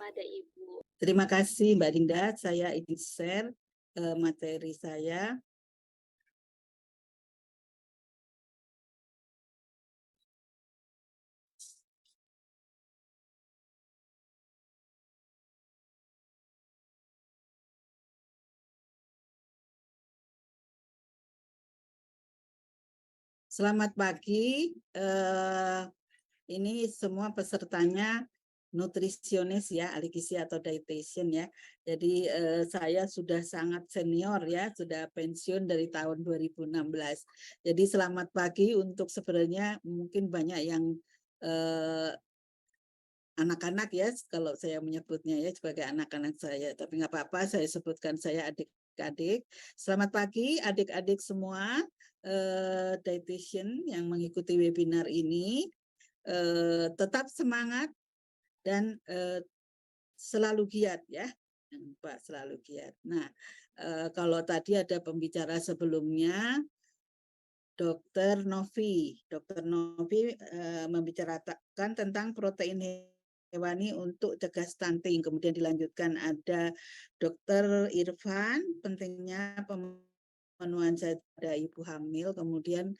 kepada Ibu. Terima kasih Mbak Dinda, saya ingin share materi saya. Selamat pagi, ini semua pesertanya nutrisionis ya, ahli gizi atau dietitian ya. Jadi saya sudah sangat senior ya, sudah pensiun dari tahun 2016. Jadi selamat pagi untuk sebenarnya mungkin banyak yang anak-anak ya, kalau saya menyebutnya ya sebagai anak-anak saya, tapi nggak apa-apa saya sebutkan saya adik-adik. Selamat pagi adik-adik semua dietitian yang mengikuti webinar ini. Tetap semangat dan selalu giat ya, Pak, selalu giat. Nah, kalau tadi ada pembicara sebelumnya, Dr. Novi membicarakan tentang protein hewani untuk cegah stunting. Kemudian dilanjutkan ada Dr. Irfan, pentingnya pemenuhan zat pada ibu hamil. Kemudian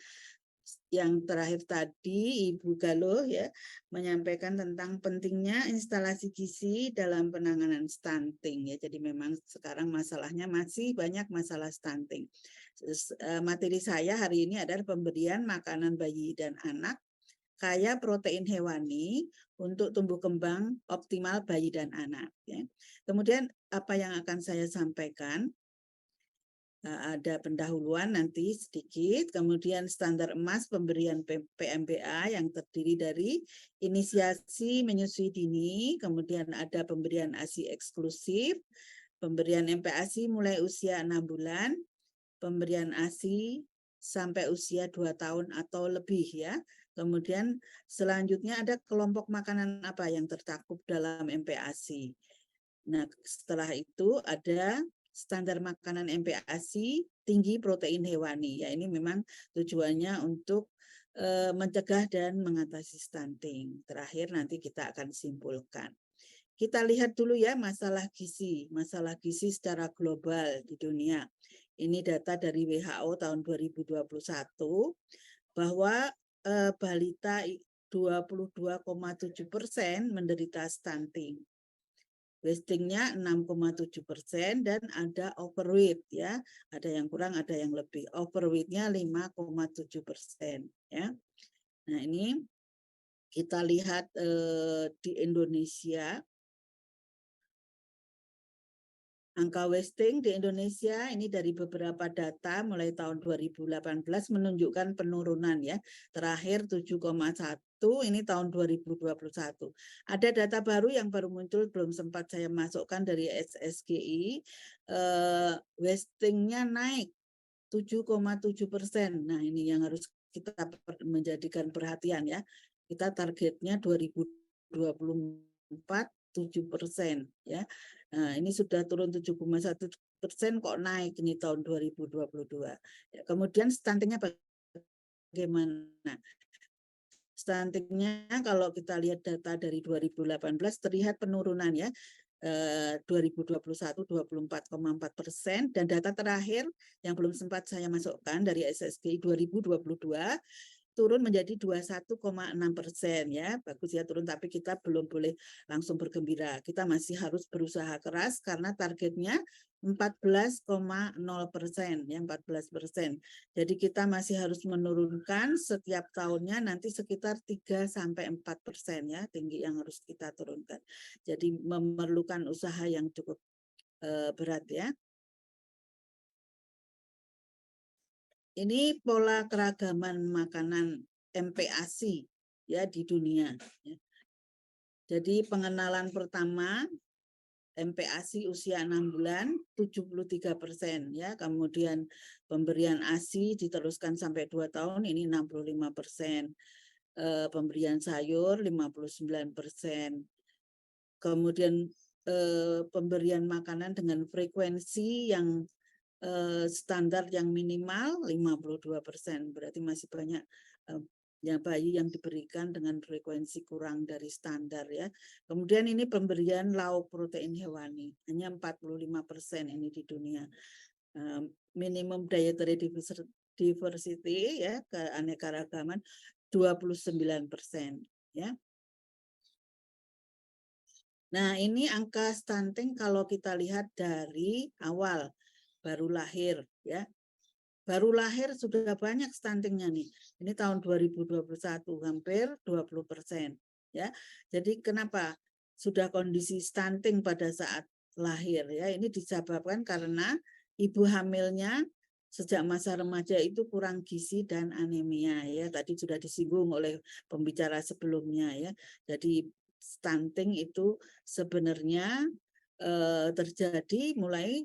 yang terakhir tadi Ibu Galuh ya menyampaikan tentang pentingnya instalasi gizi dalam penanganan stunting ya. Jadi memang sekarang masalahnya masih banyak masalah stunting. Materi saya hari ini adalah pemberian makanan bayi dan anak kaya protein hewani untuk tumbuh kembang optimal bayi dan anak ya. Kemudian apa yang akan saya sampaikan, ada pendahuluan nanti sedikit, kemudian standar emas pemberian PMBA yang terdiri dari inisiasi menyusui dini, kemudian ada pemberian ASI eksklusif, pemberian MPASI mulai usia 6 bulan, pemberian ASI sampai usia 2 tahun atau lebih ya. Kemudian selanjutnya ada kelompok makanan apa yang tercakup dalam MPASI. Nah, setelah itu ada standar makanan MPASI tinggi protein hewani. Ya, ini memang tujuannya untuk mencegah dan mengatasi stunting. Terakhir nanti kita akan simpulkan. Kita lihat dulu ya masalah gizi secara global di dunia. Ini data dari WHO tahun 2021 bahwa balita 22,7% menderita stunting. Wastingnya 6,7% dan ada overweight ya, ada yang kurang, ada yang lebih. Overweightnya 5,7% ya. Nah ini kita lihat di Indonesia, angka wasting di Indonesia ini dari beberapa data mulai tahun 2018 menunjukkan penurunan ya. Terakhir 7,1, ini tahun 2021. Ada data baru yang baru muncul, belum sempat saya masukkan dari SSGI, wastingnya naik 7,7%. Nah ini yang harus kita menjadikan perhatian ya. Kita targetnya 2024 7% ya. Nah, ini sudah turun 7,1% kok naik ini tahun 2022. Ya, kemudian stuntingnya bagaimana? Stuntingnya kalau kita lihat data dari 2018 terlihat penurunan ya. 2021 24,4% dan data terakhir yang belum sempat saya masukkan dari SSGI 2022 turun menjadi 21,6% ya. Bagus ya turun, tapi kita belum boleh langsung bergembira. Kita masih harus berusaha keras karena targetnya 14,0% ya, 14%. Jadi kita masih harus menurunkan setiap tahunnya nanti sekitar 3-4% ya, tinggi yang harus kita turunkan. Jadi memerlukan usaha yang cukup berat ya. Ini pola keragaman makanan MPASI ya di dunia. Jadi pengenalan pertama MPASI usia 6 bulan 73% ya, kemudian pemberian ASI diteruskan sampai 2 tahun ini 65%. Pemberian sayur 59%. Kemudian pemberian makanan dengan frekuensi yang standar yang minimal 52%, berarti masih banyak ya bayi yang diberikan dengan frekuensi kurang dari standar ya. Kemudian ini pemberian lauk protein hewani, hanya 45% ini di dunia. Minimum dietary diversity ya, keanekaragaman 29% ya. Nah, ini angka stunting kalau kita lihat dari awal baru lahir ya. Baru lahir sudah banyak stuntingnya nih. Ini tahun 2021 hampir 20% ya. Jadi kenapa sudah kondisi stunting pada saat lahir ya? Ini disebabkan karena ibu hamilnya sejak masa remaja itu kurang gizi dan anemia ya. Tadi sudah disinggung oleh pembicara sebelumnya ya. Jadi stunting itu sebenarnya terjadi mulai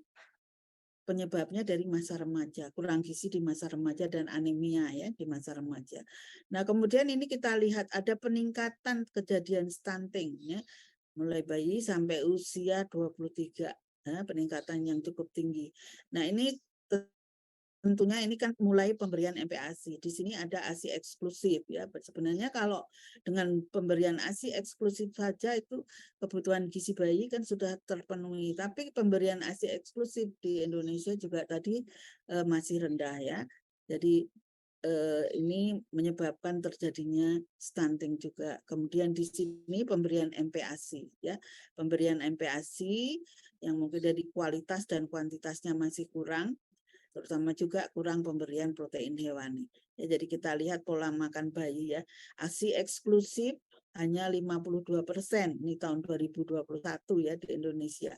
penyebabnya dari masa remaja, kurang gizi di masa remaja dan anemia ya di masa remaja. Nah, kemudian ini kita lihat ada peningkatan kejadian stunting ya, mulai bayi sampai usia 23 ya, peningkatan yang cukup tinggi. Nah, ini tentunya ini kan mulai pemberian MPASI. Di sini ada ASI eksklusif ya. Sebenarnya kalau dengan pemberian ASI eksklusif saja itu kebutuhan gizi bayi kan sudah terpenuhi. Tapi pemberian ASI eksklusif di Indonesia juga tadi masih rendah ya. Jadi ini menyebabkan terjadinya stunting juga. Kemudian di sini pemberian MPASI ya. Pemberian MPASI yang mungkin dari kualitas dan kuantitasnya masih kurang, terutama juga kurang pemberian protein hewani. Ya, jadi kita lihat pola makan bayi ya. ASI eksklusif hanya 52% ini tahun 2021 ya di Indonesia.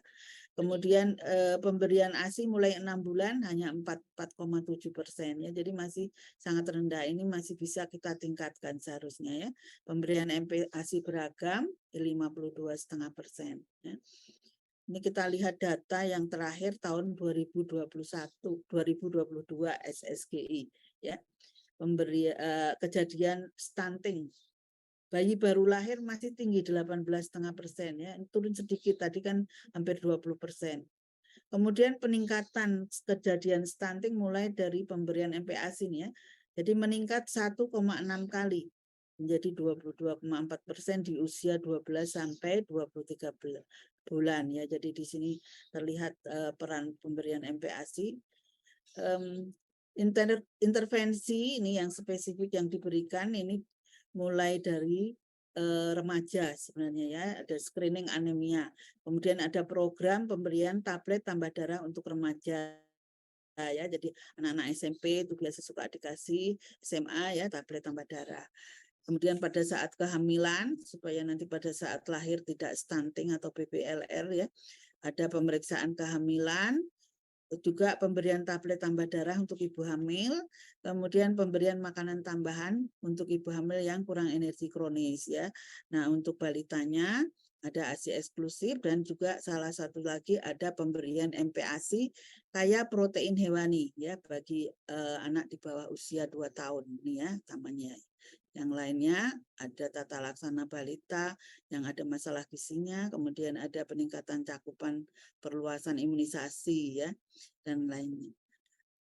Kemudian pemberian ASI mulai 6 bulan hanya 4,7% ya. Jadi masih sangat rendah. Ini masih bisa kita tingkatkan seharusnya ya. Pemberian MPASI beragam 52,5% ya. Ini kita lihat data yang terakhir tahun 2022 SSGI ya. Kejadian stunting. Bayi baru lahir masih tinggi 18,5% ya. Turun sedikit tadi kan hampir 20%. Kemudian peningkatan kejadian stunting mulai dari pemberian MPASI ya. Jadi meningkat 1,6 kali menjadi 22,4% di usia 12 sampai 23 bulan ya. Jadi di sini terlihat peran pemberian MPASI. Intervensi ini yang spesifik yang diberikan ini mulai dari remaja sebenarnya ya, ada screening anemia. Kemudian ada program pemberian tablet tambah darah untuk remaja ya. Jadi anak-anak SMP itu biasa suka dikasih, SMA ya tablet tambah darah. Kemudian pada saat kehamilan, supaya nanti pada saat lahir tidak stunting atau BBLR ya, ada pemeriksaan kehamilan, juga pemberian tablet tambah darah untuk ibu hamil, kemudian pemberian makanan tambahan untuk ibu hamil yang kurang energi kronis ya. Nah, untuk balitanya ada ASI eksklusif dan juga salah satu lagi ada pemberian MPASI kaya protein hewani ya bagi anak di bawah usia 2 tahun ini ya namanya. Yang lainnya ada tata laksana balita yang ada masalah gizinya, kemudian ada peningkatan cakupan perluasan imunisasi ya dan lainnya.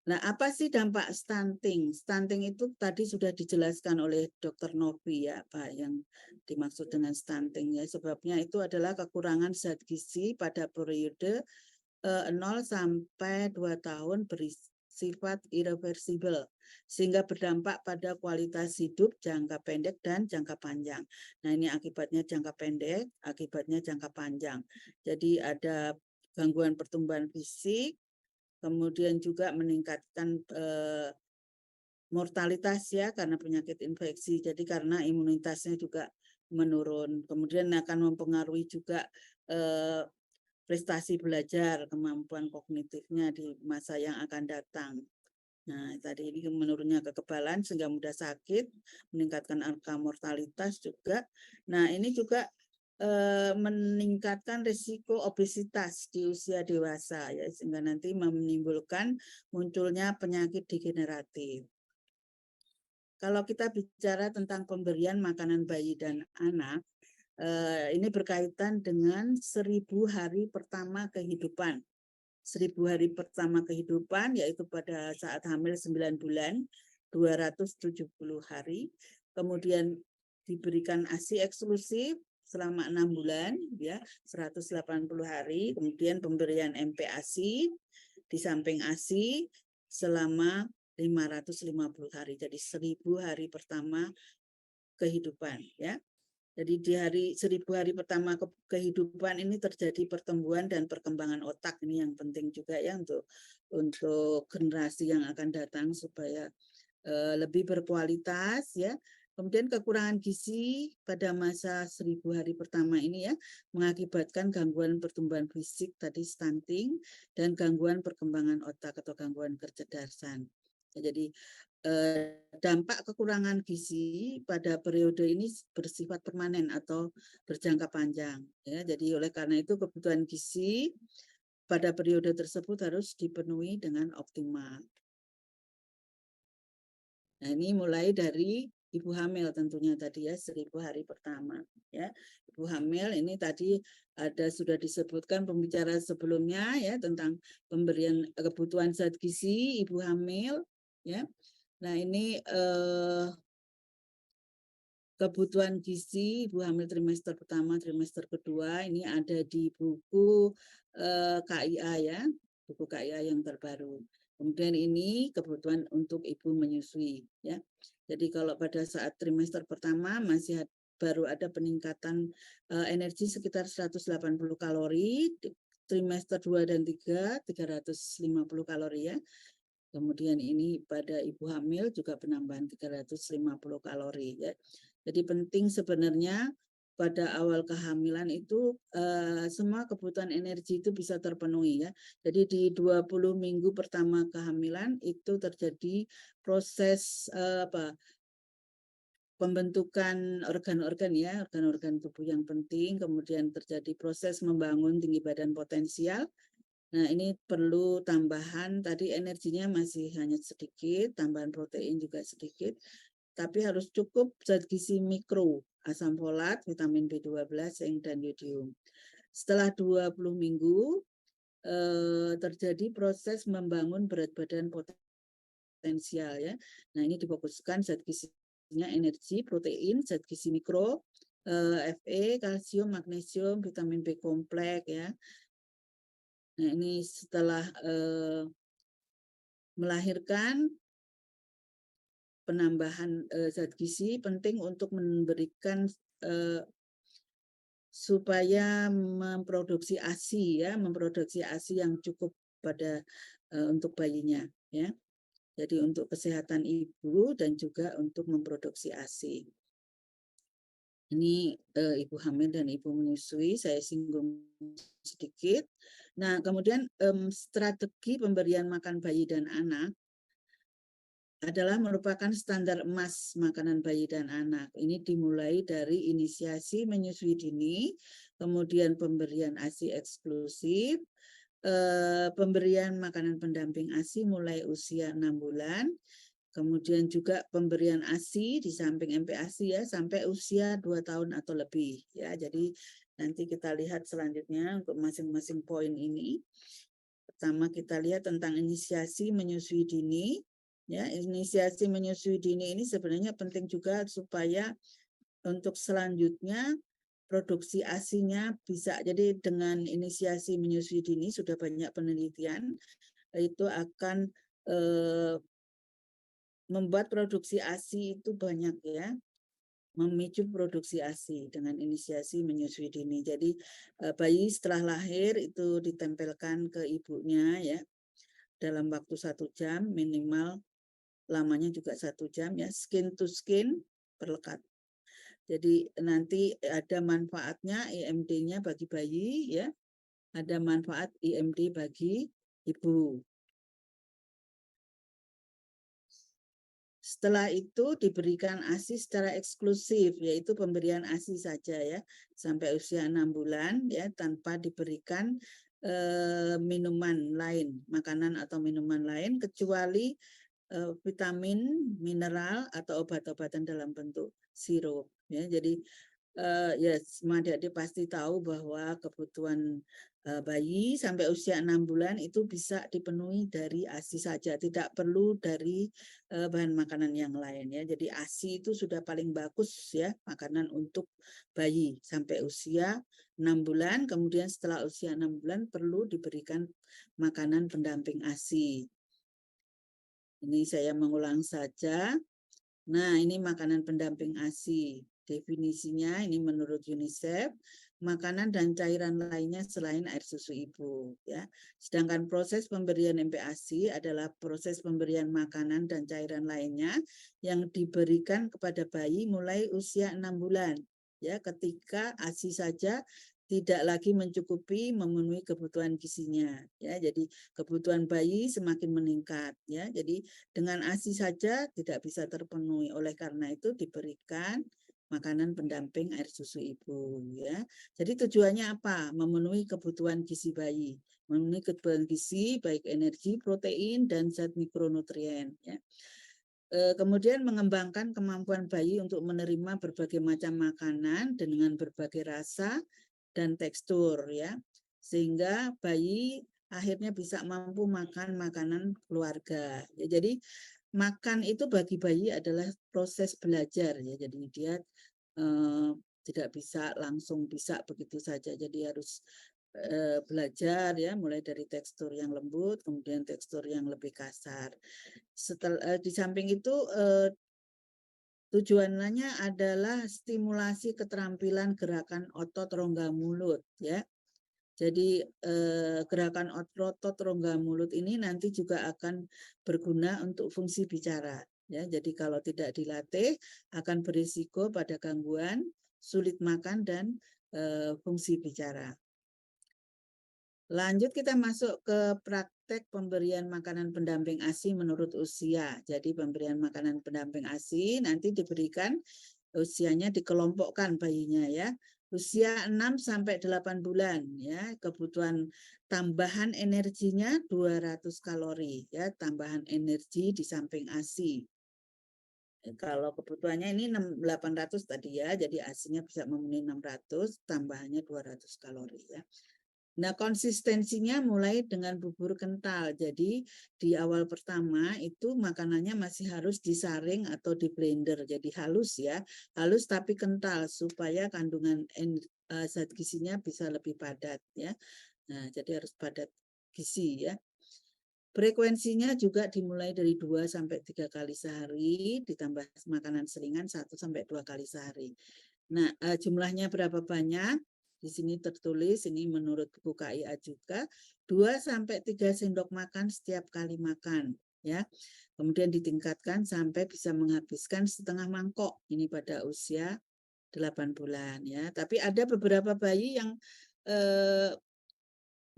Nah, apa sih dampak stunting? Stunting itu tadi sudah dijelaskan oleh Dr. Novi ya, Pak, yang dimaksud dengan stunting ya. Sebabnya itu adalah kekurangan zat gizi pada periode 0 sampai 2 tahun bersifat irreversibel sehingga berdampak pada kualitas hidup jangka pendek dan jangka panjang. Nah, ini akibatnya jangka pendek, akibatnya jangka panjang. Jadi ada gangguan pertumbuhan fisik, kemudian juga meningkatkan mortalitas ya karena penyakit infeksi. Jadi karena imunitasnya juga menurun. Kemudian akan mempengaruhi juga prestasi belajar, kemampuan kognitifnya di masa yang akan datang. Nah, tadi ini menurunnya kekebalan sehingga mudah sakit, meningkatkan angka mortalitas juga. Nah, ini juga meningkatkan risiko obesitas di usia dewasa ya sehingga nanti menimbulkan munculnya penyakit degeneratif. Kalau kita bicara tentang pemberian makanan bayi dan anak, ini berkaitan dengan 1000 hari pertama kehidupan. 1000 hari pertama kehidupan yaitu pada saat hamil 9 bulan, 270 hari. kemudian diberikan ASI eksklusif selama 6 bulan, ya 180 hari, kemudian pemberian MPASI di samping ASI selama 550 hari, jadi 1000 hari pertama kehidupan, ya. Jadi di hari 1000 hari pertama kehidupan ini terjadi pertumbuhan dan perkembangan otak, ini yang penting juga ya untuk generasi yang akan datang supaya lebih berkualitas, ya. Kemudian kekurangan gizi pada masa 1000 hari pertama ini ya mengakibatkan gangguan pertumbuhan fisik tadi stunting dan gangguan perkembangan otak atau gangguan kecerdasan. Jadi dampak kekurangan gizi pada periode ini bersifat permanen atau berjangka panjang, ya. Jadi oleh karena itu kebutuhan gizi pada periode tersebut harus dipenuhi dengan optimal. Nah, ini mulai dari ibu hamil tentunya tadi ya 1000 hari pertama, ya. Ibu hamil ini tadi sudah disebutkan pembicara sebelumnya ya tentang pemberian kebutuhan zat gizi ibu hamil, ya. Nah, ini kebutuhan gizi ibu hamil trimester pertama, trimester kedua ini ada di buku KIA ya, buku KIA yang terbaru. Kemudian ini kebutuhan untuk ibu menyusui ya. Jadi kalau pada saat trimester pertama masih baru ada peningkatan energi sekitar 180 kalori, trimester 2 dan 3 350 kalori ya. Kemudian ini pada ibu hamil juga penambahan 350 kalori ya. Jadi penting sebenarnya pada awal kehamilan itu semua kebutuhan energi itu bisa terpenuhi ya. Jadi di 20 minggu pertama kehamilan itu terjadi proses pembentukan organ-organ ya, organ-organ tubuh yang penting, kemudian terjadi proses membangun tinggi badan potensial. Nah, ini perlu tambahan, tadi energinya masih hanya sedikit, tambahan protein juga sedikit, tapi harus cukup zat gizi mikro, asam folat, vitamin B12, zinc, dan yodium. Setelah 20 minggu, terjadi proses membangun berat badan potensial ya. Nah, ini difokuskan zat gizinya energi, protein, zat gizi mikro, Fe, kalsium, magnesium, vitamin B kompleks ya. Nah, ini setelah melahirkan penambahan zat gizi penting untuk memberikan supaya memproduksi ASI ya, memproduksi ASI yang cukup pada untuk bayinya ya. Jadi untuk kesehatan ibu dan juga untuk memproduksi ASI. Ini ibu hamil dan ibu menyusui saya singgung sedikit. Nah, kemudian strategi pemberian makan bayi dan anak adalah merupakan standar emas makanan bayi dan anak. Ini dimulai dari inisiasi menyusui dini, kemudian pemberian ASI eksklusif, pemberian makanan pendamping ASI mulai usia 6 bulan, kemudian juga pemberian ASI di samping MPASI ya sampai usia 2 tahun atau lebih ya. Jadi nanti kita lihat selanjutnya untuk masing-masing poin ini. Pertama kita lihat tentang inisiasi menyusui dini. Ya, inisiasi menyusui dini ini sebenarnya penting juga supaya untuk selanjutnya produksi ASI-nya bisa. Jadi dengan inisiasi menyusui dini sudah banyak penelitian itu akan membuat produksi ASI itu banyak ya, memicu produksi ASI dengan inisiasi menyusui dini. Jadi bayi setelah lahir itu ditempelkan ke ibunya ya dalam waktu 1 jam minimal, lamanya juga 1 jam ya, skin to skin perlekat. Jadi nanti ada manfaatnya IMD-nya bagi bayi ya, ada manfaat IMD bagi ibu. Setelah itu diberikan ASI secara eksklusif, yaitu pemberian ASI saja ya, sampai usia 6 bulan ya, tanpa diberikan minuman lain, makanan atau minuman lain, kecuali vitamin, mineral, atau obat-obatan dalam bentuk sirup. Ya, jadi Ya, semua adik-adik pasti tahu bahwa kebutuhan bayi sampai usia 6 bulan itu bisa dipenuhi dari ASI saja, tidak perlu dari bahan makanan yang lain ya. Jadi ASI itu sudah paling bagus ya, makanan untuk bayi sampai usia 6 bulan, kemudian setelah usia 6 bulan perlu diberikan makanan pendamping ASI. Ini saya mengulang saja. Nah, ini makanan pendamping ASI. Definisinya ini menurut UNICEF, makanan dan cairan lainnya selain air susu ibu. Ya. Sedangkan proses pemberian MPASI adalah proses pemberian makanan dan cairan lainnya yang diberikan kepada bayi mulai usia 6 bulan. Ya, ketika ASI saja tidak lagi mencukupi memenuhi kebutuhan gizinya. Ya, jadi kebutuhan bayi semakin meningkat. Ya, jadi dengan ASI saja tidak bisa terpenuhi. Oleh karena itu diberikan makanan pendamping air susu ibu ya. Jadi tujuannya apa? Memenuhi kebutuhan gizi bayi. Memenuhi kebutuhan gizi baik energi, protein dan zat mikronutrien ya. Kemudian mengembangkan kemampuan bayi untuk menerima berbagai macam makanan dengan berbagai rasa dan tekstur ya. Sehingga bayi akhirnya bisa mampu makan makanan keluarga. Ya, jadi makan itu bagi bayi adalah proses belajar ya. Jadi dia eh, tidak bisa langsung bisa begitu saja. Jadi harus belajar ya, mulai dari tekstur yang lembut, kemudian tekstur yang lebih kasar. Setelah di samping itu tujuannya adalah stimulasi keterampilan gerakan otot rongga mulut ya. Jadi gerakan otot rongga mulut ini nanti juga akan berguna untuk fungsi bicara. Ya, jadi kalau tidak dilatih akan berisiko pada gangguan sulit makan dan fungsi bicara. Lanjut kita masuk ke praktek pemberian makanan pendamping ASI menurut usia. Jadi pemberian makanan pendamping ASI nanti diberikan usianya dikelompokkan bayinya ya. Usia 6 sampai 8 bulan ya, kebutuhan tambahan energinya 200 kalori ya, tambahan energi di samping ASI. Kalau kebutuhannya ini 800 tadi ya, jadi ASINya bisa memenuhi 600, tambahannya 200 kalori ya. Nah, konsistensinya mulai dengan bubur kental. Jadi di awal pertama itu makanannya masih harus disaring atau di blender. Jadi halus ya, halus tapi kental supaya kandungan zat gizinya bisa lebih padat ya. Nah, jadi harus padat gizi ya. Frekuensinya juga dimulai dari 2 sampai 3 kali sehari, ditambah makanan selingan 1 sampai 2 kali sehari. Nah, jumlahnya berapa banyak? Di sini tertulis, ini menurut buku KIA juga, 2 sampai 3 sendok makan setiap kali makan. Ya, kemudian ditingkatkan sampai bisa menghabiskan setengah mangkok. Ini pada usia 8 bulan ya. Tapi ada beberapa bayi yang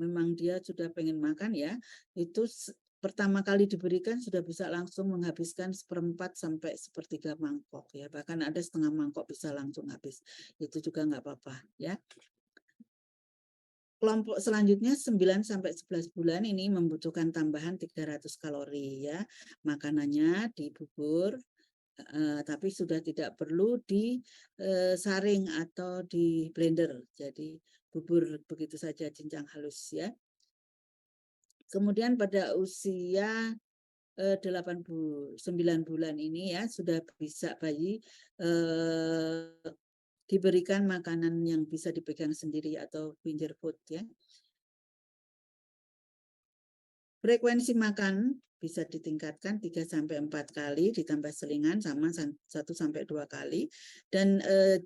memang dia sudah pengen makan ya, itu pertama kali diberikan sudah bisa langsung menghabiskan 1/4 sampai 1/3 mangkok ya, bahkan ada setengah mangkok bisa langsung habis. Itu juga nggak apa-apa ya. Kelompok selanjutnya 9 sampai 11 bulan ini membutuhkan tambahan 300 kalori ya. Makanannya dibubur tapi sudah tidak perlu disaring atau di blender. Jadi bubur begitu saja cincang halus ya. Kemudian pada usia 9 bulan ini ya sudah bisa bayi diberikan makanan yang bisa dipegang sendiri atau finger food ya. Frekuensi makan bisa ditingkatkan 3 sampai 4 kali ditambah selingan sama 1 sampai 2 kali dan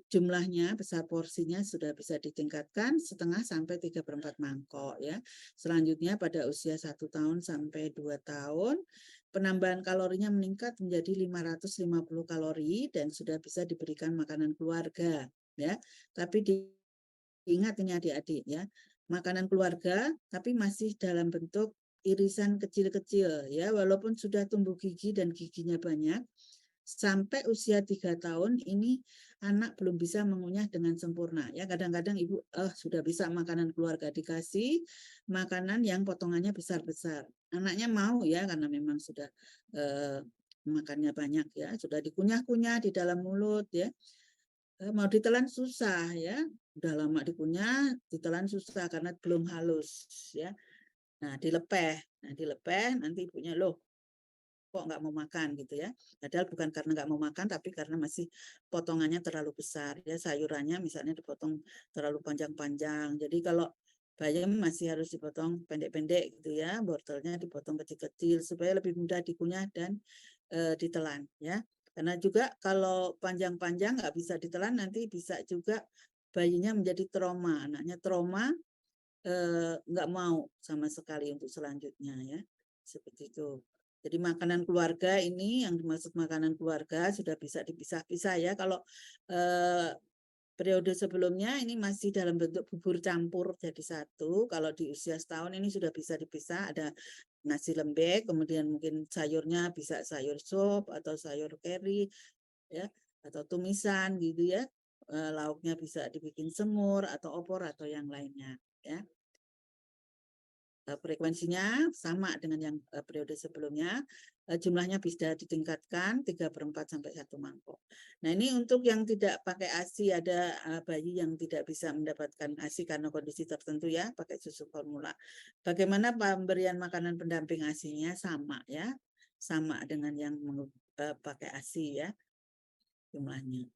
jumlahnya besar porsinya sudah bisa ditingkatkan setengah sampai 3/4 mangkok ya. Selanjutnya pada usia 1 tahun sampai 2 tahun penambahan kalorinya meningkat menjadi 550 kalori dan sudah bisa diberikan makanan keluarga ya. Tapi diingat ini adik-adik ya. Makanan keluarga tapi masih dalam bentuk irisan kecil-kecil ya, walaupun sudah tumbuh gigi dan giginya banyak, sampai usia 3 tahun ini anak belum bisa mengunyah dengan sempurna ya. Kadang-kadang ibu sudah bisa makanan keluarga, dikasih makanan yang potongannya besar-besar. Anaknya mau ya karena memang sudah makannya banyak ya, sudah dikunyah-kunyah di dalam mulut ya. mau ditelan susah ya. Udah lama dikunyah, ditelan susah karena belum halus ya. Nah, dilepeh. Nah, dilepeh nanti ibunya, loh kok nggak mau makan gitu ya. Padahal bukan karena nggak mau makan, tapi karena masih potongannya terlalu besar ya. Sayurannya misalnya dipotong terlalu panjang-panjang. Jadi kalau bayam masih harus dipotong pendek-pendek gitu ya. Wortelnya dipotong kecil-kecil supaya lebih mudah dikunyah dan ditelan ya. Karena juga kalau panjang-panjang nggak bisa ditelan, nanti bisa juga bayinya menjadi trauma. Anaknya trauma, nggak mau sama sekali untuk selanjutnya ya. Seperti itu. Jadi makanan keluarga ini yang dimaksud makanan keluarga sudah bisa dipisah-pisah ya. Kalau periode sebelumnya ini masih dalam bentuk bubur campur jadi satu. Kalau di usia setahun ini sudah bisa dipisah. Ada nasi lembek, kemudian mungkin sayurnya bisa sayur sop atau sayur keri ya, atau tumisan gitu ya. Lauknya bisa dibikin semur atau opor atau yang lainnya ya. Frekuensinya sama dengan yang periode sebelumnya, jumlahnya bisa ditingkatkan 3/4 sampai 1 mangkok. Nah, ini untuk yang tidak pakai ASI, ada bayi yang tidak bisa mendapatkan ASI karena kondisi tertentu ya, pakai susu formula. Bagaimana pemberian makanan pendamping ASI-nya? Sama ya, sama dengan yang pakai ASI ya jumlahnya.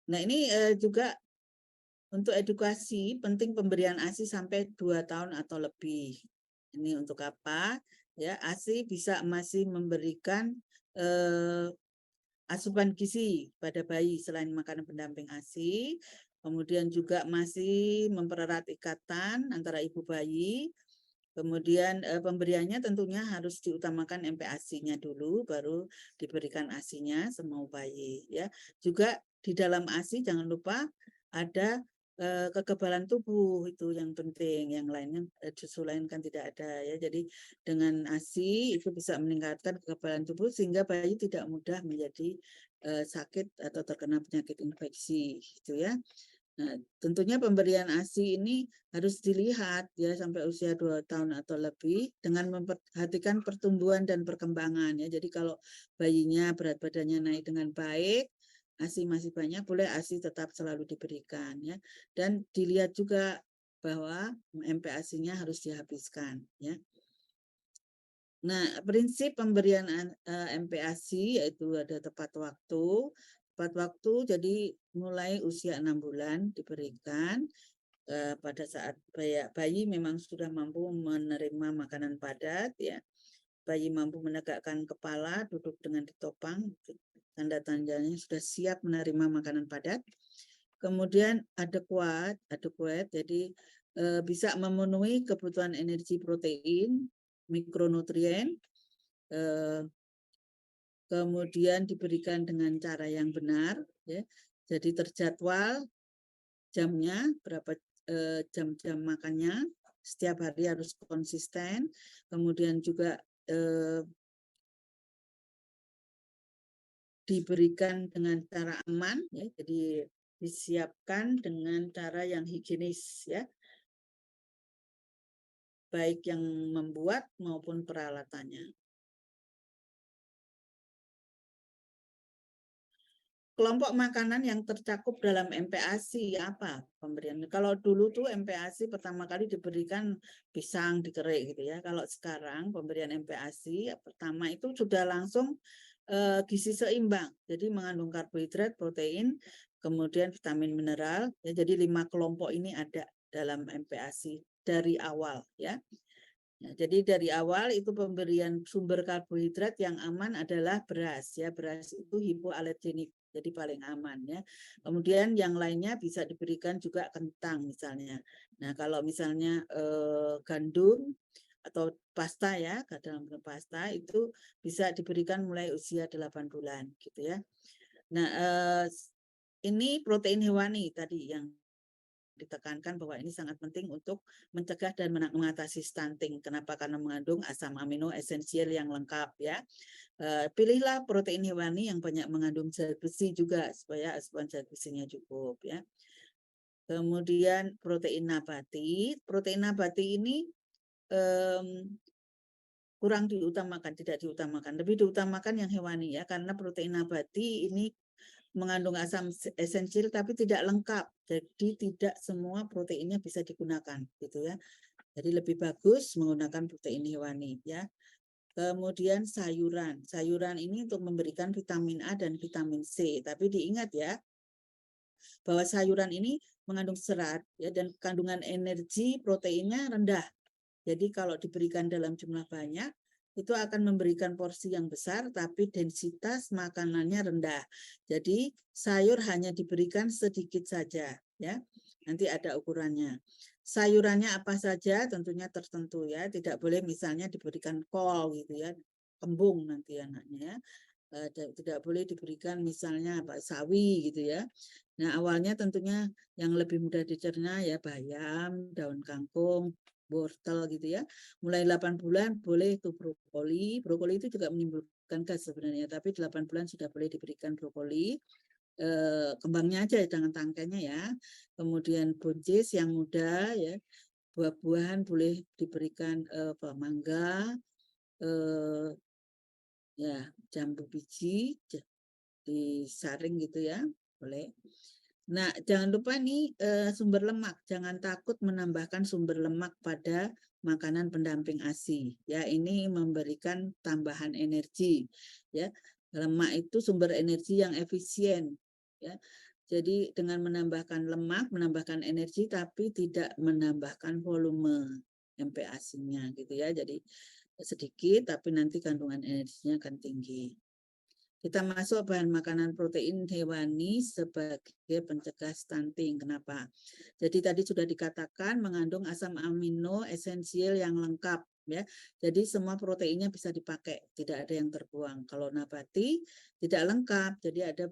Nah, ini juga untuk edukasi, penting pemberian ASI sampai 2 tahun atau lebih. Ini untuk apa? Ya, ASI bisa masih memberikan asupan gizi pada bayi selain makanan pendamping ASI, kemudian juga masih mempererat ikatan antara ibu bayi. Kemudian pemberiannya tentunya harus diutamakan MPASI-nya dulu, baru diberikan ASI-nya semau bayi. Ya, juga di dalam ASI jangan lupa ada kekebalan tubuh, itu yang penting. Yang lainnya susu lain kan tidak ada ya. Jadi dengan ASI itu bisa meningkatkan kekebalan tubuh sehingga bayi tidak mudah menjadi sakit atau terkena penyakit infeksi, gitu ya. Nah, tentunya pemberian ASI ini harus dilihat ya sampai usia 2 tahun atau lebih dengan memperhatikan pertumbuhan dan perkembangan ya. Jadi kalau bayinya berat badannya naik dengan baik, ASI masih banyak, boleh ASI tetap selalu diberikan ya. Dan dilihat juga bahwa MPASI-nya harus dihabiskan ya. Nah, prinsip pemberian MPASI yaitu ada tepat waktu. Tepat waktu jadi mulai usia 6 bulan diberikan pada saat bayi memang sudah mampu menerima makanan padat ya. Bayi mampu menegakkan kepala, duduk dengan ditopang, tanda-tandanya sudah siap menerima makanan padat. Kemudian adequate, jadi bisa memenuhi kebutuhan energi protein, mikronutrien, kemudian diberikan dengan cara yang benar, ya. Jadi terjadwal jamnya, berapa jam-jam makannya, setiap hari harus konsisten, kemudian juga diberikan dengan cara aman, ya. Jadi disiapkan dengan cara yang higienis, ya, baik yang membuat maupun peralatannya. Kelompok makanan yang tercakup dalam MPASI apa pemberian? Kalau dulu tuh MPASI pertama kali diberikan pisang dikerik gitu ya. Kalau sekarang pemberian MPASI pertama itu sudah langsung gizi seimbang. Jadi mengandung karbohidrat, protein, kemudian vitamin mineral. Ya, jadi 5 kelompok ini ada dalam MPASI dari awal ya. Ya, jadi dari awal itu pemberian sumber karbohidrat yang aman adalah beras ya. Beras itu hipoalergenik, jadi paling aman ya. Kemudian yang lainnya bisa diberikan juga kentang misalnya. Nah, kalau misalnya gandum atau pasta ya, dalam bentuk pasta itu bisa diberikan mulai usia 8 bulan gitu ya. Nah, ini protein hewani tadi yang ditekankan bahwa ini sangat penting untuk mencegah dan mengatasi stunting. Kenapa? Karena mengandung asam amino esensial yang lengkap ya. Pilihlah protein hewani yang banyak mengandung zat besi juga supaya asupan zat besinya cukup ya. Kemudian protein nabati. Protein nabati ini kurang diutamakan, tidak diutamakan. Lebih diutamakan yang hewani ya, karena protein nabati ini mengandung asam esensial tapi tidak lengkap. Jadi tidak semua proteinnya bisa digunakan gitu ya. Jadi lebih bagus menggunakan protein hewani ya. Kemudian sayuran. Sayuran ini untuk memberikan vitamin A dan vitamin C. Tapi diingat ya, bahwa sayuran ini mengandung serat ya, dan kandungan energi proteinnya rendah. Jadi kalau diberikan dalam jumlah banyak, itu akan memberikan porsi yang besar, tapi densitas makanannya rendah. Jadi sayur hanya diberikan sedikit saja, ya. Nanti ada ukurannya. Sayurannya apa saja, tentunya tertentu ya. Tidak boleh misalnya diberikan kol gitu ya, kembung nanti anaknya. Tidak boleh diberikan misalnya sawi gitu ya. Nah awalnya tentunya yang lebih mudah dicerna ya bayam, daun kangkung, wortel gitu ya. Mulai 8 bulan boleh itu brokoli. Brokoli itu juga menimbulkan gas sebenarnya, tapi 8 bulan sudah boleh diberikan brokoli. Kembangnya aja jangan tangkainya ya. Kemudian buncis yang muda ya. Buah-buahan boleh diberikan mangga, ya jambu biji disaring gitu ya, boleh. Nah, jangan lupa nih sumber lemak. Jangan takut menambahkan sumber lemak pada makanan pendamping ASI. Ya, ini memberikan tambahan energi. Ya, lemak itu sumber energi yang efisien. Ya, jadi dengan menambahkan lemak, menambahkan energi, tapi tidak menambahkan volume MPASI-nya gitu ya. Jadi sedikit, tapi nanti kandungan energinya akan tinggi. Kita masuk bahan makanan protein hewani sebagai pencegah stunting. Kenapa? Jadi tadi sudah dikatakan mengandung asam amino esensial yang lengkap ya. Jadi semua proteinnya bisa dipakai, tidak ada yang terbuang. Kalau nabati tidak lengkap, jadi ada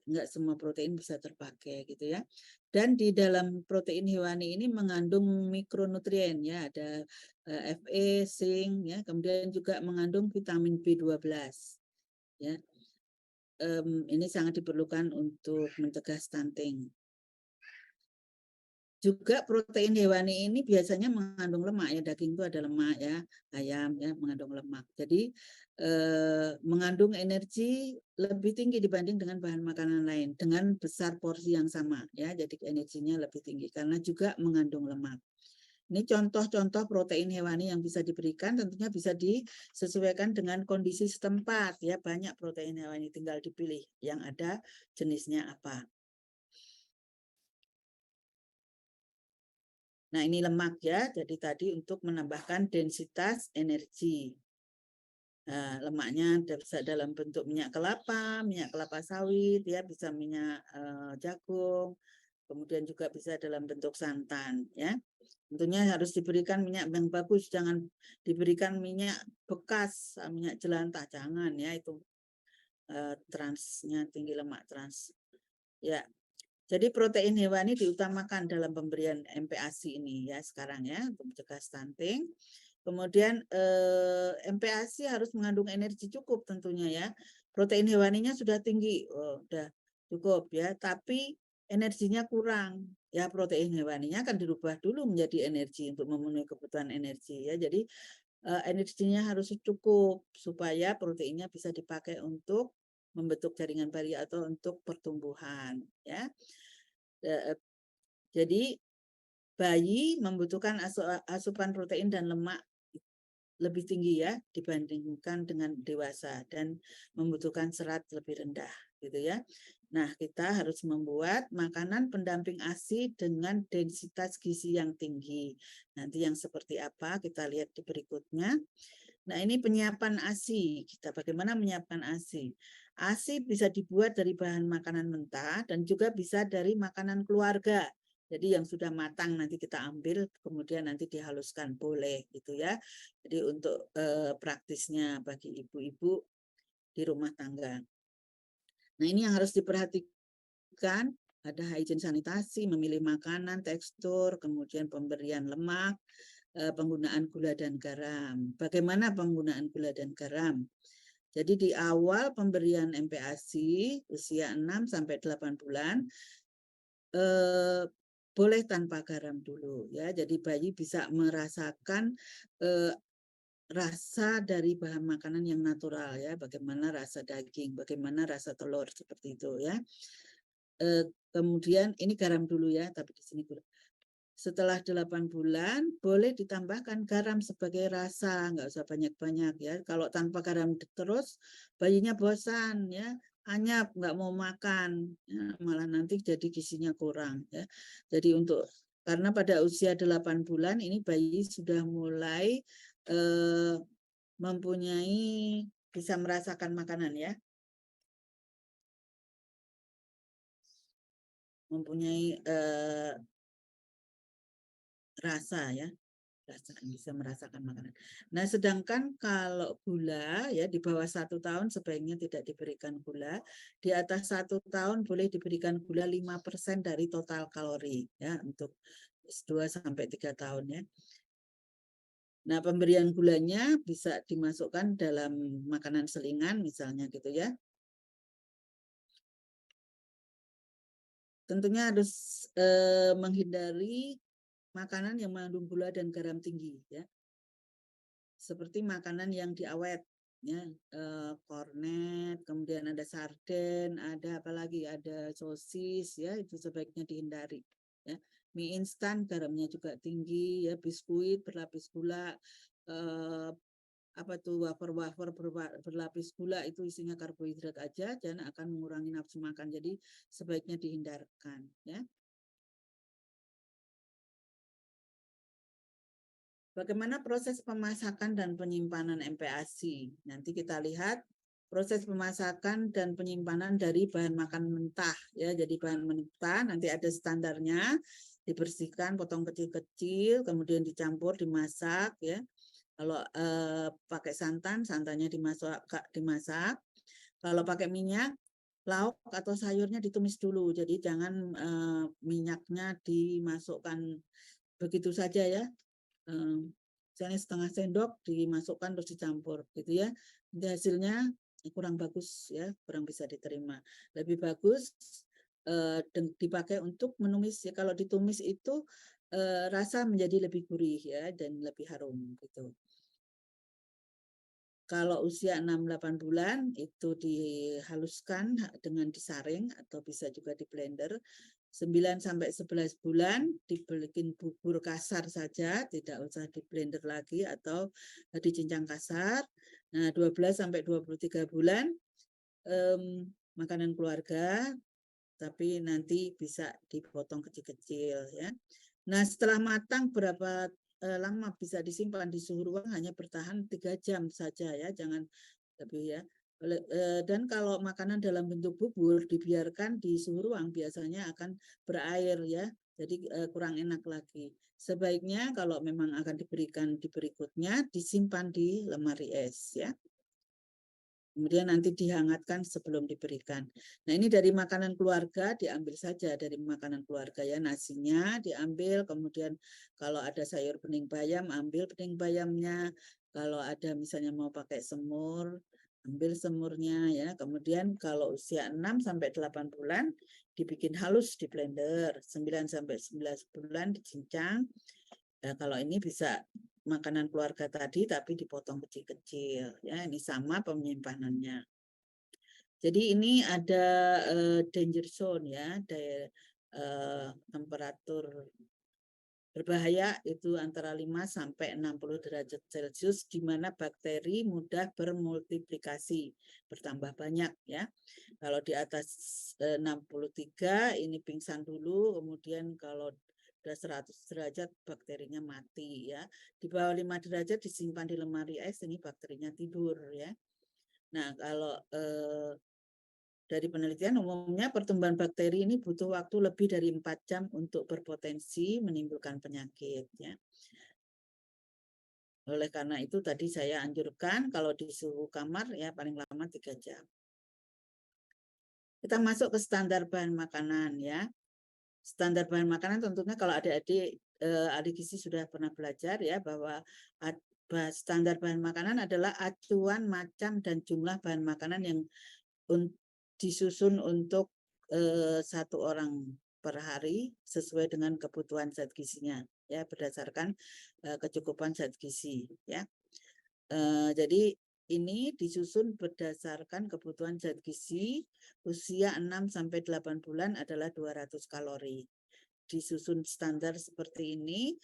enggak semua protein bisa terpakai gitu ya. Dan di dalam protein hewani ini mengandung mikronutrien ya, ada Fe, zinc ya, kemudian juga mengandung vitamin B12. Ya, ini sangat diperlukan untuk mencegah stunting. Juga protein hewani ini biasanya mengandung lemak ya, daging itu ada lemak ya, ayam ya mengandung lemak. Jadi mengandung energi lebih tinggi dibanding dengan bahan makanan lain dengan besar porsi yang sama ya, jadi energinya lebih tinggi karena juga mengandung lemak. Ini contoh-contoh protein hewani yang bisa diberikan, tentunya bisa disesuaikan dengan kondisi setempat ya. Banyak protein hewani, tinggal dipilih yang ada jenisnya apa. Nah ini lemak ya, jadi tadi untuk menambahkan densitas energi. Nah, lemaknya bisa dalam bentuk minyak kelapa sawit ya, bisa minyak jagung, kemudian juga bisa dalam bentuk santan ya. Tentunya harus diberikan minyak yang bagus, jangan diberikan minyak bekas, minyak jelantah, jangan ya, itu transnya tinggi, lemak trans. Ya, jadi protein hewani diutamakan dalam pemberian MPASI ini ya sekarang ya untuk mencegah stunting. Kemudian MPASI harus mengandung energi cukup tentunya ya. Protein hewaninya sudah tinggi, sudah cukup ya, tapi energinya kurang. Ya protein hewaninya akan dirubah dulu menjadi energi untuk memenuhi kebutuhan energi ya. Jadi energinya harus cukup supaya proteinnya bisa dipakai untuk membentuk jaringan bayi atau untuk pertumbuhan ya. Jadi bayi membutuhkan asupan protein dan lemak lebih tinggi ya dibandingkan dengan dewasa dan membutuhkan serat lebih rendah gitu ya. Nah, kita harus membuat makanan pendamping ASI dengan densitas gizi yang tinggi. Nanti yang seperti apa kita lihat di berikutnya. Nah, ini penyiapan ASI. Kita bagaimana menyiapkan ASI? ASI bisa dibuat dari bahan makanan mentah dan juga bisa dari makanan keluarga. Jadi yang sudah matang nanti kita ambil, kemudian nanti dihaluskan, boleh gitu ya. Jadi untuk praktisnya bagi ibu-ibu di rumah tangga. Nah ini yang harus diperhatikan, ada hygiene sanitasi, memilih makanan, tekstur, kemudian pemberian lemak, penggunaan gula dan garam. Bagaimana penggunaan gula dan garam? Jadi di awal pemberian MPASI usia 6 sampai 8 bulan boleh tanpa garam dulu ya. Jadi bayi bisa merasakan rasa dari bahan makanan yang natural ya, bagaimana rasa daging, bagaimana rasa telur seperti itu ya. Kemudian ini garam dulu ya, tapi di sini gula. Setelah 8 bulan boleh ditambahkan garam sebagai rasa, nggak usah banyak-banyak ya. Kalau tanpa garam terus bayinya bosan ya, anyap nggak mau makan, ya, malah nanti jadi gizinya kurang ya. Jadi karena pada usia 8 bulan ini bayi sudah mulai mempunyai bisa merasakan makanan ya, mempunyai rasa ya, bisa merasakan makanan. Nah, sedangkan kalau gula ya di bawah 1 tahun sebaiknya tidak diberikan gula. Di atas 1 tahun boleh diberikan gula 5% dari total kalori ya untuk 2 sampai 3 tahun ya. Nah, pemberian gulanya bisa dimasukkan dalam makanan selingan misalnya gitu ya. Tentunya harus menghindari makanan yang mengandung gula dan garam tinggi ya. Seperti makanan yang diawet ya, kornet, kemudian ada sarden, ada apalagi ada sosis ya, itu sebaiknya dihindari ya. Mie instan garamnya juga tinggi ya, biskuit berlapis gula, apa tuh wafer-wafer berlapis gula itu isinya karbohidrat aja dan akan mengurangi nafsu makan. Jadi sebaiknya dihindarkan ya. Bagaimana proses pemasakan dan penyimpanan MPASI? Nanti kita lihat proses pemasakan dan penyimpanan dari bahan makan mentah ya. Jadi bahan mentah nanti ada standarnya, dibersihkan, potong kecil-kecil, kemudian dicampur, dimasak ya. Kalau pakai santan, santannya dimasak. Kalau pakai minyak, lauk atau sayurnya ditumis dulu. Jadi jangan minyaknya dimasukkan begitu saja ya. Misalnya setengah sendok dimasukkan terus dicampur gitu ya. Nanti hasilnya kurang bagus ya, kurang bisa diterima. Lebih bagus dipakai untuk menumis ya. Kalau ditumis itu rasa menjadi lebih gurih ya dan lebih harum gitu. Kalau usia 6-8 bulan itu dihaluskan dengan disaring atau bisa juga di blender. 9-11 bulan dibikin bubur kasar saja, tidak usah di blender lagi atau dicincang kasar. Nah, 12-23 bulan makanan keluarga, tapi nanti bisa dipotong kecil-kecil ya. Nah, setelah matang berapa lama bisa disimpan di suhu ruang hanya bertahan 3 jam saja ya, jangan lebih ya. Dan kalau makanan dalam bentuk bubur dibiarkan di suhu ruang biasanya akan berair ya, jadi kurang enak lagi. Sebaiknya kalau memang akan diberikan di berikutnya disimpan di lemari es ya. Kemudian nanti dihangatkan sebelum diberikan. Nah, ini dari makanan keluarga diambil saja dari makanan keluarga ya, nasinya diambil, kemudian kalau ada sayur bening bayam, ambil bening bayamnya. Kalau ada misalnya mau pakai semur, ambil semurnya ya. Kemudian kalau usia 6-8 bulan dibikin halus di blender, 9-11 bulan dicincang. Nah, kalau ini bisa makanan keluarga tadi tapi dipotong kecil-kecil ya, ini sama penyimpanannya. Jadi ini ada danger zone ya, temperatur berbahaya itu antara 5-60 derajat Celcius di mana bakteri mudah bermultiplikasi, bertambah banyak ya. Kalau di atas 63 ini pingsan dulu, kemudian kalau udah 100 derajat bakterinya mati ya. Di bawah 5 derajat disimpan di lemari es, ini bakterinya tidur ya. Nah, kalau dari penelitian umumnya pertumbuhan bakteri ini butuh waktu lebih dari 4 jam untuk berpotensi menimbulkan penyakit ya. Oleh karena itu tadi saya anjurkan kalau di suhu kamar ya paling lama 3 jam. Kita masuk ke standar bahan makanan ya. Standar bahan makanan tentunya kalau adik-adik ahli gizi sudah pernah belajar ya bahwa standar bahan makanan adalah acuan macam dan jumlah bahan makanan yang disusun untuk 1 orang per hari sesuai dengan kebutuhan zat gizinya ya, berdasarkan kecukupan zat gizi ya. Jadi ini disusun berdasarkan kebutuhan zat gizi usia 6 sampai 8 bulan adalah 200 kalori. Disusun standar seperti ini,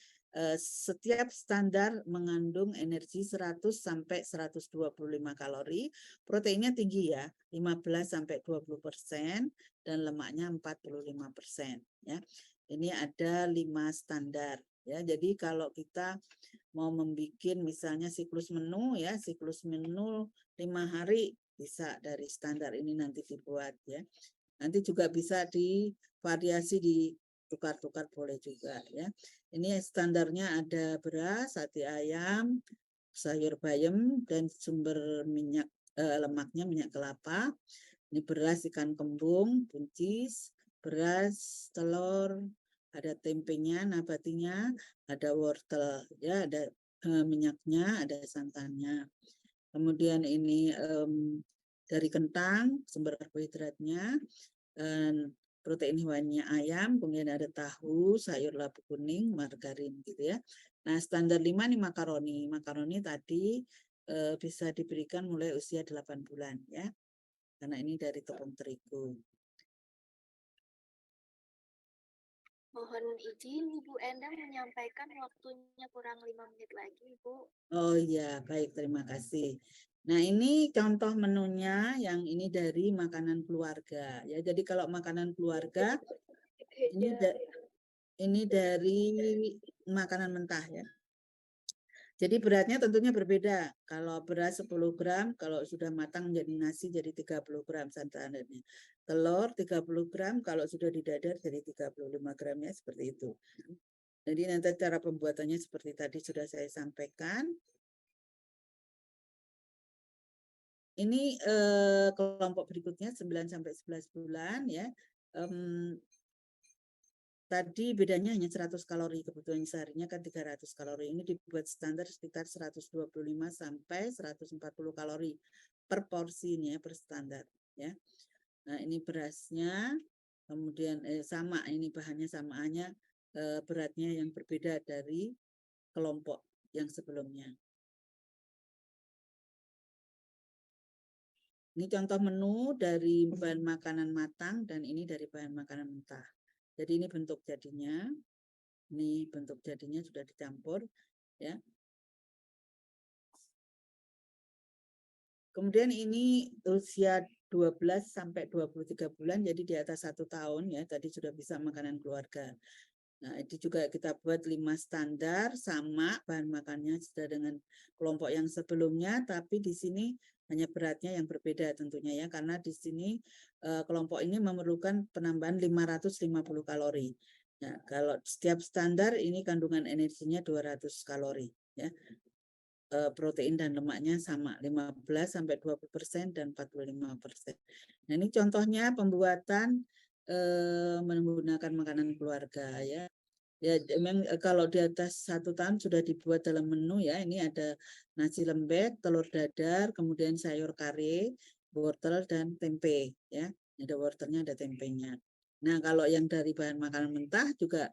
setiap standar mengandung energi 100 sampai 125 kalori, proteinnya tinggi ya, 15 sampai 20% dan lemaknya 45% ya. Ini ada 5 standar ya. Jadi kalau kita mau membuat misalnya siklus menu ya, siklus menu 5 hari bisa dari standar ini nanti dibuat ya. Nanti juga bisa divariasi, ditukar-tukar boleh juga ya. Ini standarnya ada beras, hati ayam, sayur bayam dan sumber minyak lemaknya minyak kelapa. Ini beras ikan kembung, buncis, beras, telur, ada tempenya, nabatinya, ada wortel, ya, ada minyaknya, ada santannya. Kemudian ini dari kentang, sumber karbohidratnya, protein hewaninya ayam, kemudian ada tahu, sayur labu kuning, margarin gitu ya. Nah, standar 5 nih makaroni. Makaroni tadi bisa diberikan mulai usia 8 bulan ya. Karena ini dari tepung terigu. Mohon izin Ibu Endang menyampaikan waktunya kurang 5 menit lagi, Ibu. Oh iya, baik, terima kasih. Nah, ini contoh menunya yang ini dari makanan keluarga ya. Jadi kalau makanan keluarga ini dari makanan mentah ya. Jadi beratnya tentunya berbeda. Kalau beras 10 gram, kalau sudah matang menjadi nasi jadi 30 gram standarnya. Telur 30 gram, kalau sudah didadar jadi 35 gram ya, seperti itu. Jadi nanti cara pembuatannya seperti tadi sudah saya sampaikan. Ini kelompok berikutnya 9 sampai 11 bulan ya. Tadi bedanya hanya 100 kalori, kebutuhan seharinya kan 300 kalori. Ini dibuat standar sekitar 125 sampai 140 kalori per porsinya, per standar ya. Nah, ini berasnya, kemudian sama, ini bahannya samaannya, beratnya yang berbeda dari kelompok yang sebelumnya. Ini contoh menu dari bahan makanan matang dan ini dari bahan makanan mentah. Jadi ini bentuk jadinya. Ini bentuk jadinya sudah dicampur ya. Kemudian ini usia 12 sampai 23 bulan, jadi di atas 1 tahun ya, tadi sudah bisa makanan keluarga. Nah, itu juga kita buat 5 standar, sama bahan makannya sudah dengan kelompok yang sebelumnya, tapi di sini hanya beratnya yang berbeda tentunya ya, karena di sini kelompok ini memerlukan penambahan 550 kalori. Nah, kalau setiap standar ini kandungan energinya 200 kalori ya. Protein dan lemaknya sama 15 sampai 20% dan 45%. Nah, ini contohnya pembuatan menggunakan makanan keluarga ya. Ya, memang kalau di atas 1 tahun sudah dibuat dalam menu ya. Ini ada nasi lembek, telur dadar, kemudian sayur kare, wortel dan tempe ya. Ada wortelnya, ada tempenya. Nah, kalau yang dari bahan makanan mentah juga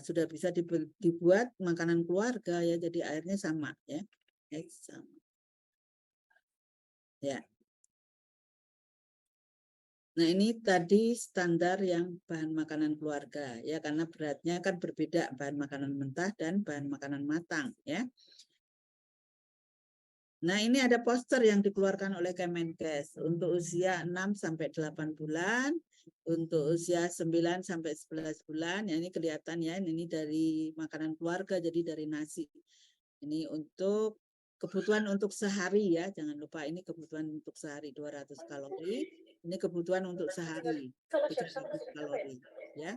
sudah bisa dibuat makanan keluarga ya, jadi airnya sama ya. Sama. Ya. Nah, ini tadi standar yang bahan makanan keluarga ya, karena beratnya kan berbeda bahan makanan mentah dan bahan makanan matang ya. Nah, ini ada poster yang dikeluarkan oleh Kemenkes untuk usia 6 sampai 8 bulan, untuk usia 9 sampai 11 bulan. Ya, ini kelihatan ya, ini dari makanan keluarga jadi dari nasi. Ini untuk kebutuhan untuk sehari ya, jangan lupa ini kebutuhan untuk sehari 200 kalori. Ini kebutuhan untuk sehari 300 kalori ya.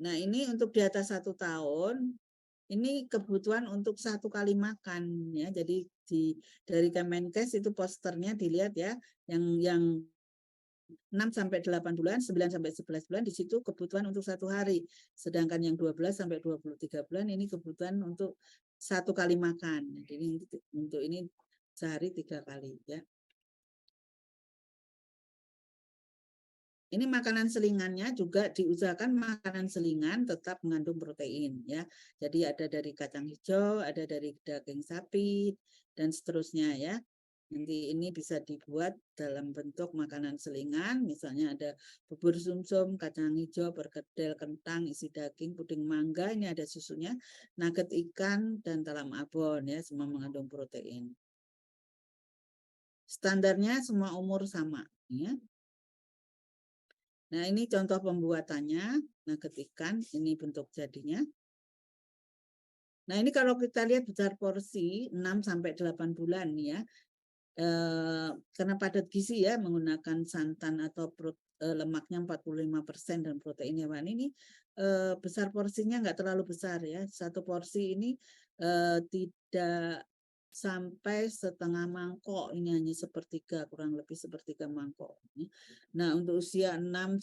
Nah, ini untuk di atas 1 tahun. Ini kebutuhan untuk 1 kali makan ya. Jadi dari Kemenkes itu posternya dilihat ya, yang 6 sampai 8 bulan, 9 sampai 11 bulan di situ kebutuhan untuk 1 hari. Sedangkan yang 12 sampai 23 bulan ini kebutuhan untuk 1 kali makan. Jadi untuk ini sehari 3 kali ya. Ini makanan selingannya juga diusahakan makanan selingan tetap mengandung protein ya. Jadi ada dari kacang hijau, ada dari daging sapi dan seterusnya ya. Nanti ini bisa dibuat dalam bentuk makanan selingan, misalnya ada bubur sumsum, kacang hijau, perkedel, kentang, isi daging, puding mangga, ini ada susunya, nugget ikan dan talam abon ya, semua mengandung protein. Standarnya semua umur sama ya. Nah, ini contoh pembuatannya. Nah, ikan, ini bentuk jadinya. Nah, ini kalau kita lihat besar porsi 6-8 bulan ya. Karena padat gizi ya, menggunakan santan atau lemaknya 45% dan protein hewani ini besar porsinya nggak terlalu besar ya. Satu porsi ini tidak sampai setengah mangkok, ini hanya sepertiga, kurang lebih sepertiga mangkok. Nah, untuk usia 9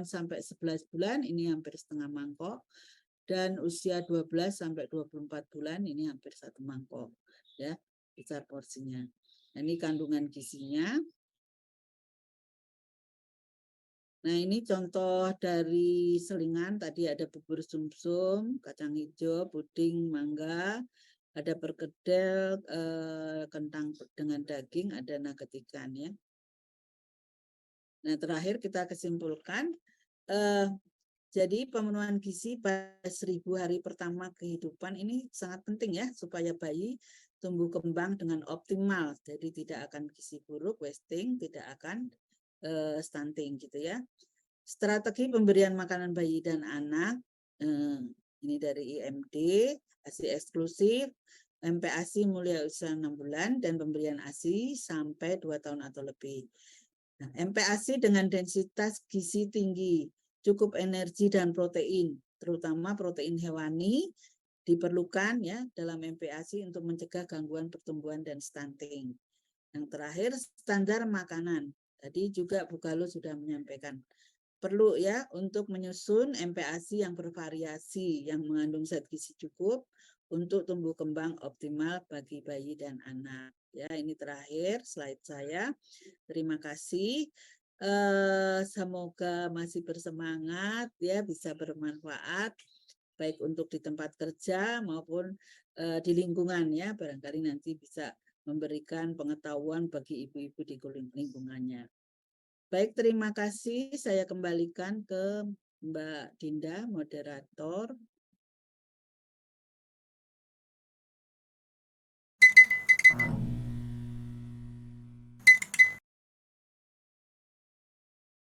sampai 11 bulan ini hampir setengah mangkok, dan usia 12 sampai 24 bulan ini hampir satu mangkok ya, besar porsinya. Nah, ini kandungan gizinya. Nah, ini contoh dari selingan, tadi ada bubur sumsum, kacang hijau, puding mangga, ada perkedel, kentang dengan daging, ada nugget ikan ya. Nah, terakhir kita kesimpulkan, jadi pemenuhan gizi pada 1000 hari pertama kehidupan ini sangat penting ya, supaya bayi tumbuh kembang dengan optimal. Jadi tidak akan gizi buruk, wasting, tidak akan stunting gitu ya. Strategi pemberian makanan bayi dan anak, ini dari IMD, ASI eksklusif, MPASI mulai usia 6 bulan, dan pemberian ASI sampai 2 tahun atau lebih. Nah, MPASI dengan densitas gizi tinggi, cukup energi dan protein, terutama protein hewani, diperlukan ya dalam MPASI untuk mencegah gangguan pertumbuhan dan stunting. Yang terakhir, standar makanan. Tadi juga Bu Galuh sudah menyampaikan. Perlu ya untuk menyusun MPASI yang bervariasi, yang mengandung zat gizi cukup untuk tumbuh kembang optimal bagi bayi dan anak. Ya, ini terakhir slide saya. Terima kasih. Semoga masih bersemangat ya, bisa bermanfaat baik untuk di tempat kerja maupun di lingkungan ya, barangkali nanti bisa memberikan pengetahuan bagi ibu-ibu di lingkungannya. Baik, terima kasih. Saya kembalikan ke Mbak Dinda, moderator.